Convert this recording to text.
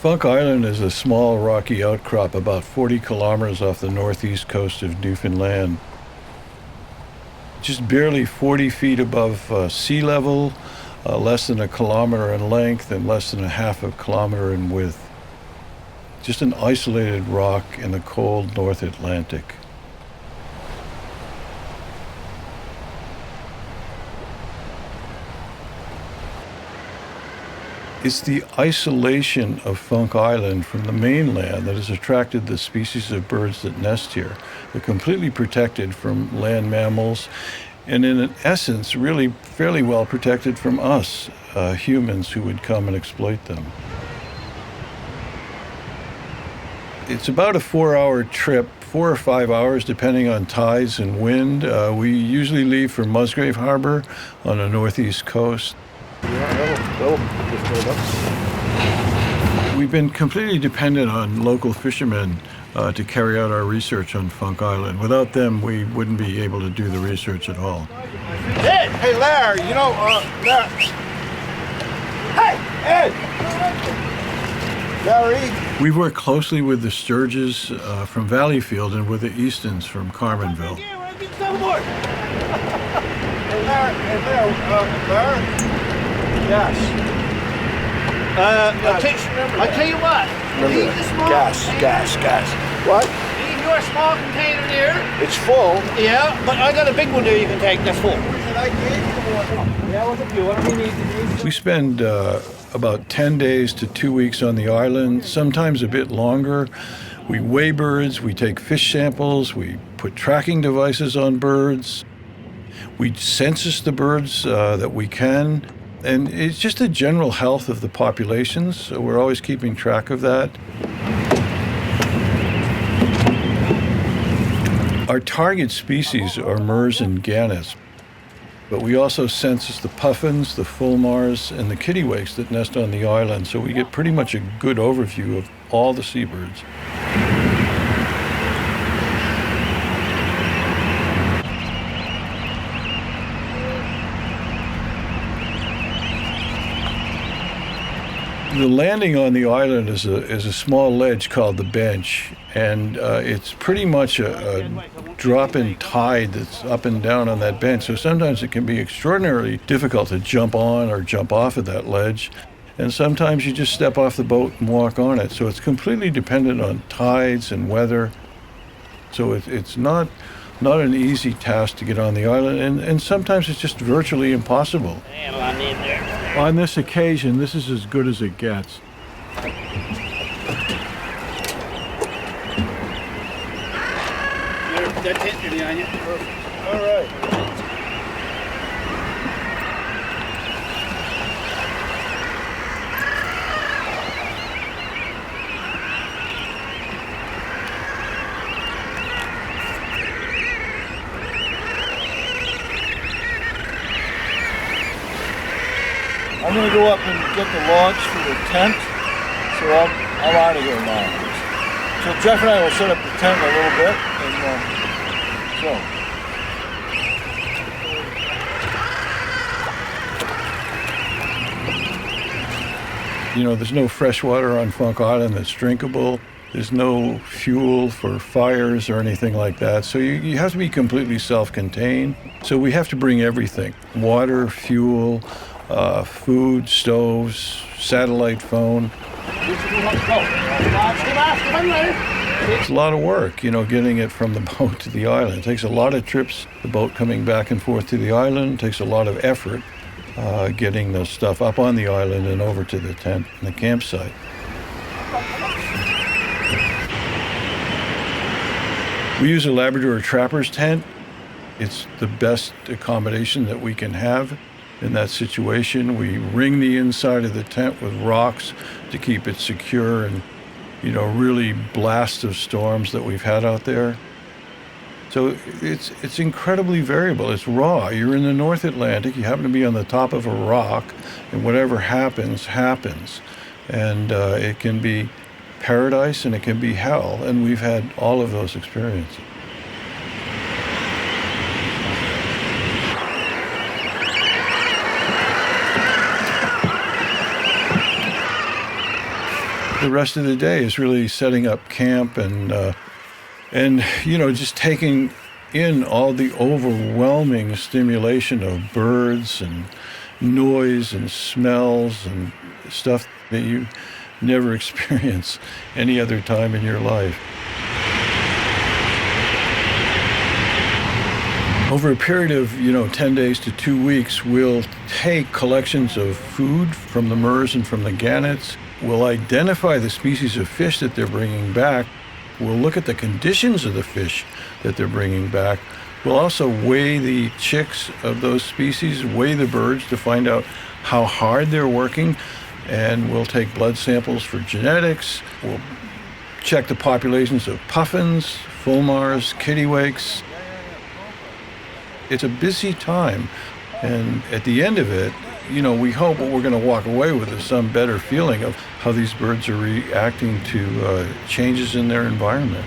Funk Island is a small rocky outcrop about 40 kilometers off the northeast coast of Newfoundland. Just barely 40 feet above sea level, less than a kilometer in length and less than a half a kilometer in width. Just an isolated rock in the cold North Atlantic. It's the isolation of Funk Island from the mainland that has attracted the species of birds that nest here. They're completely protected from land mammals, and in essence, really fairly well protected from us, humans who would come and exploit them. It's about a 4-hour trip, 4 or 5 hours depending on tides and wind. We usually leave for Musgrave Harbor on the northeast coast. We've been completely dependent on local fishermen to carry out our research on Funk Island. Without them, we wouldn't be able to do the research at all. Hey, Larry, Larry. Hey, Ed! Larry? We've worked closely with the Sturges from Valleyfield and with the Eastons from Carmenville. Hey, Larry? Yes. I'll tell you what. Leave the small Gas. What? Leave your small container there. It's full. Yeah, but I got a big one there you can take. That's full. I gave you one. Yeah, what's a few? What do we need? We spend about 10 days to 2 weeks on the island, sometimes a bit longer. We weigh birds, we take fish samples, we put tracking devices on birds. We census the birds that we can. And it's just the general health of the populations, so we're always keeping track of that. Our target species are murres and gannets, but we also census the puffins, the fulmars, and the kittiwakes that nest on the island, so we get pretty much a good overview of all the seabirds. The landing on the island is a small ledge called the bench, and it's pretty much a drop-in tide that's up and down on that bench. So sometimes it can be extraordinarily difficult to jump on or jump off of that ledge, and sometimes you just step off the boat and walk on it. So it's completely dependent on tides and weather. So it's not an easy task to get on the island, and sometimes it's just virtually impossible. On this occasion, this is as good as it gets. That's it, behind you. All right. I'm going to go up and get the logs for the tent, so I'm out of here now. So Jeff and I will set up the tent a little bit, and there's no fresh water on Funk Island that's drinkable. There's no fuel for fires or anything like that. So you have to be completely self-contained. So we have to bring everything: water, fuel, food, stoves, satellite phone. It's a lot of work, getting it from the boat to the island. It takes a lot of trips, the boat coming back and forth to the island. It takes a lot of effort getting the stuff up on the island and over to the tent and the campsite. We use a Labrador trapper's tent. It's the best accommodation that we can have in that situation. We ring the inside of the tent with rocks to keep it secure and, really blast of storms that we've had out there. So it's incredibly variable. It's raw. You're in the North Atlantic. You happen to be on the top of a rock, and whatever happens, happens. And it can be paradise and it can be hell, and we've had all of those experiences. the rest of the day is really setting up camp and just taking in all the overwhelming stimulation of birds and noise and smells and stuff that you never experience any other time in your life. Over a period of, 10 days to 2 weeks, we'll take collections of food from the murres and from the gannets. We'll identify the species of fish that they're bringing back. We'll look at the conditions of the fish that they're bringing back. We'll also weigh the chicks of those species, weigh the birds to find out how hard they're working, and we'll take blood samples for genetics. We'll check the populations of puffins, fulmars, kittiwakes. It's a busy time, and at the end of it, we hope what we're going to walk away with is some better feeling of how these birds are reacting to changes in their environment.